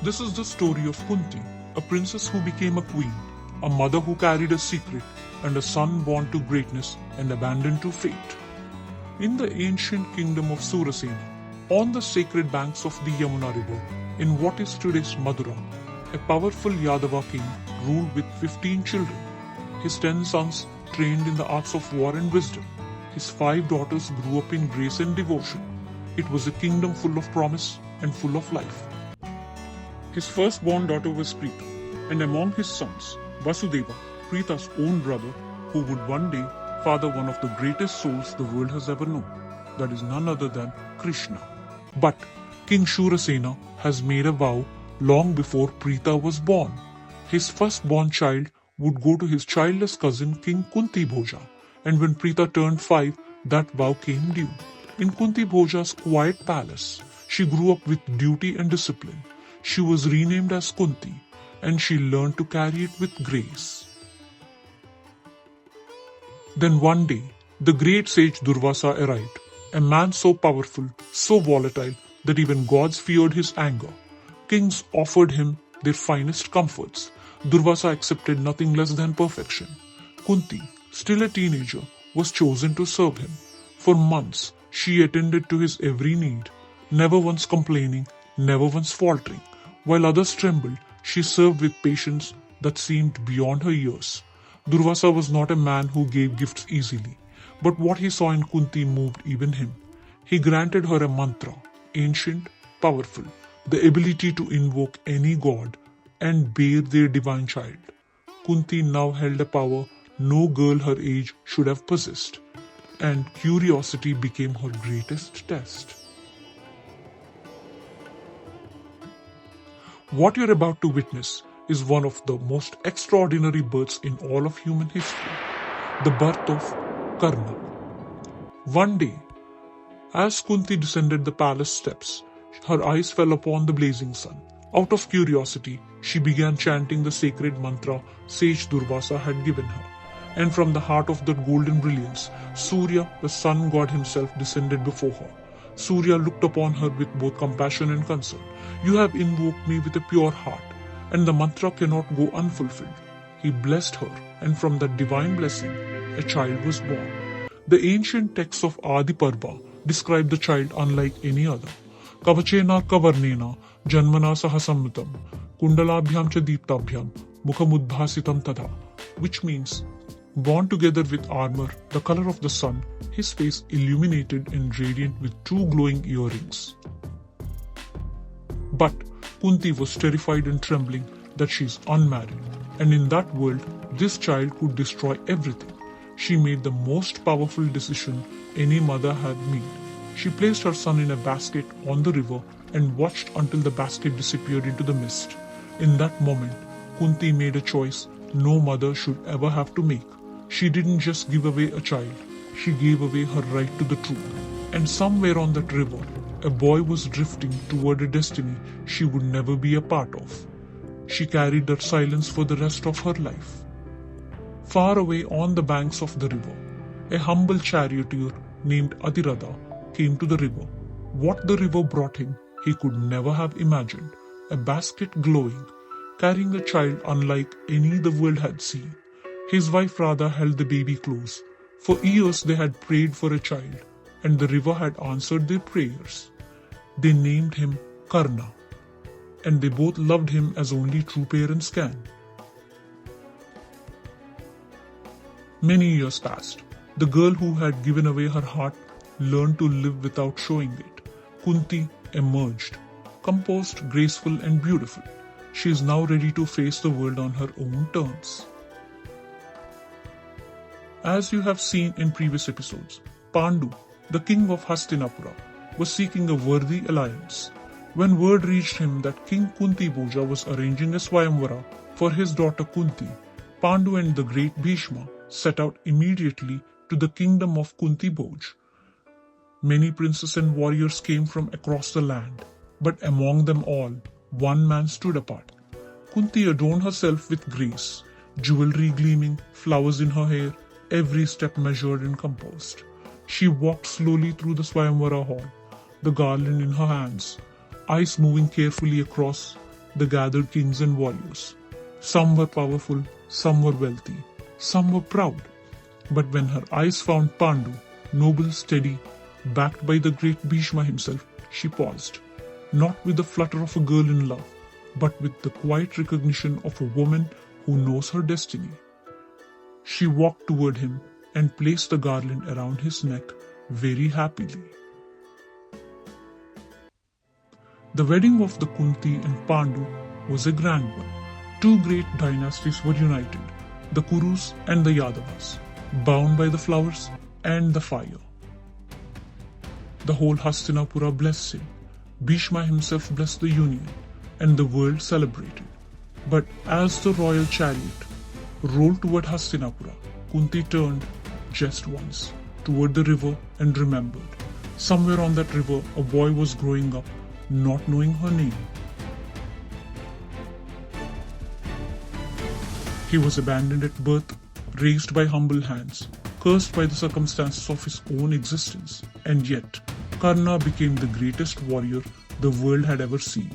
This is the story of Kunti, a princess who became a queen, a mother who carried a secret, and a son born to greatness and abandoned to fate. In the ancient kingdom of Surasena, on the sacred banks of the Yamuna river, in what is today's Madura, a powerful Yadava king ruled with 15 children. His 10 sons trained in the arts of war and wisdom. His 5 daughters grew up in grace and devotion. It was a kingdom full of promise and full of life. His firstborn daughter was Preeta, and among his sons, Vasudeva, Preeta's own brother, who would one day father one of the greatest souls the world has ever known. That is none other than Krishna. But King Shurasena has made a vow long before Preeta was born. His firstborn child would go to his childless cousin King Kunti Bhoja, and when Preeta turned 5, that vow came due. In Kunti Bhoja's quiet palace, she grew up with duty and discipline. She was renamed as Kunti, and she learned to carry it with grace. Then one day, the great sage Durvasa arrived, a man so powerful, so volatile, that even gods feared his anger. Kings offered him their finest comforts. Durvasa accepted nothing less than perfection. Kunti, still a teenager, was chosen to serve him. For months, she attended to his every need, never once complaining, never once faltering. While others trembled, she served with patience that seemed beyond her years. Durvasa was not a man who gave gifts easily, but what he saw in Kunti moved even him. He granted her a mantra, ancient, powerful, the ability to invoke any god and bear their divine child. Kunti now held a power no girl her age should have possessed, and curiosity became her greatest test. What you're about to witness is one of the most extraordinary births in all of human history, the birth of Karna. One day, as Kunti descended the palace steps, her eyes fell upon the blazing sun. Out of curiosity, she began chanting the sacred mantra sage Durvasa had given her. And from the heart of that golden brilliance, Surya, the sun god himself, descended before her. Surya looked upon her with both compassion and concern. You have invoked me with a pure heart, and the mantra cannot go unfulfilled. He blessed her, and from that divine blessing, a child was born. The ancient texts of Adi Parva describe the child unlike any other. Kavachena kavarnena janmana sahasamritam kundalabhyam cha deeptabhyam mukhamudbhasitam tadha, which means, born together with armor, the color of the sun, his face illuminated and radiant with 2 glowing earrings. But Kunti was terrified and trembling that she is unmarried, and in that world, this child could destroy everything. She made the most powerful decision any mother had made. She placed her son in a basket on the river and watched until the basket disappeared into the mist. In that moment, Kunti made a choice no mother should ever have to make. She didn't just give away a child, she gave away her right to the truth. And somewhere on that river, a boy was drifting toward a destiny she would never be a part of. She carried that silence for the rest of her life. Far away on the banks of the river, a humble charioteer named Atirada came to the river. What the river brought him, he could never have imagined. A basket glowing, carrying a child unlike any the world had seen. His wife Radha held the baby close. For years they had prayed for a child, and the river had answered their prayers. They named him Karna, and they both loved him as only true parents can. Many years passed. The girl who had given away her heart learned to live without showing it. Kunti emerged, composed, graceful and beautiful. She is now ready to face the world on her own terms. As you have seen in previous episodes, Pandu, the king of Hastinapura, was seeking a worthy alliance. When word reached him that King Kunti Bhoja was arranging a Swayamvara for his daughter Kunti, Pandu and the great Bhishma set out immediately to the kingdom of Kunti Bhoj. Many princes and warriors came from across the land, but among them all, one man stood apart. Kunti adorned herself with grace, jewelry gleaming, flowers in her hair, every step measured and composed. She walked slowly through the Swayamvara hall, the garland in her hands, eyes moving carefully across the gathered kings and warriors. Some were powerful, some were wealthy, some were proud. But when her eyes found Pandu, noble, steady, backed by the great Bhishma himself, she paused, not with the flutter of a girl in love, but with the quiet recognition of a woman who knows her destiny. She walked toward him and placed the garland around his neck very happily. The wedding of the Kunti and Pandu was a grand one. Two great dynasties were united, the Kurus and the Yadavas, bound by the flowers and the fire. The whole Hastinapura blessed him. Bhishma himself blessed the union, and the world celebrated. But as the royal chariot rolled toward Hastinapura, Kunti turned just once toward the river and remembered. Somewhere on that river, a boy was growing up, not knowing her name. He was abandoned at birth, raised by humble hands, cursed by the circumstances of his own existence, and yet Karna became the greatest warrior the world had ever seen.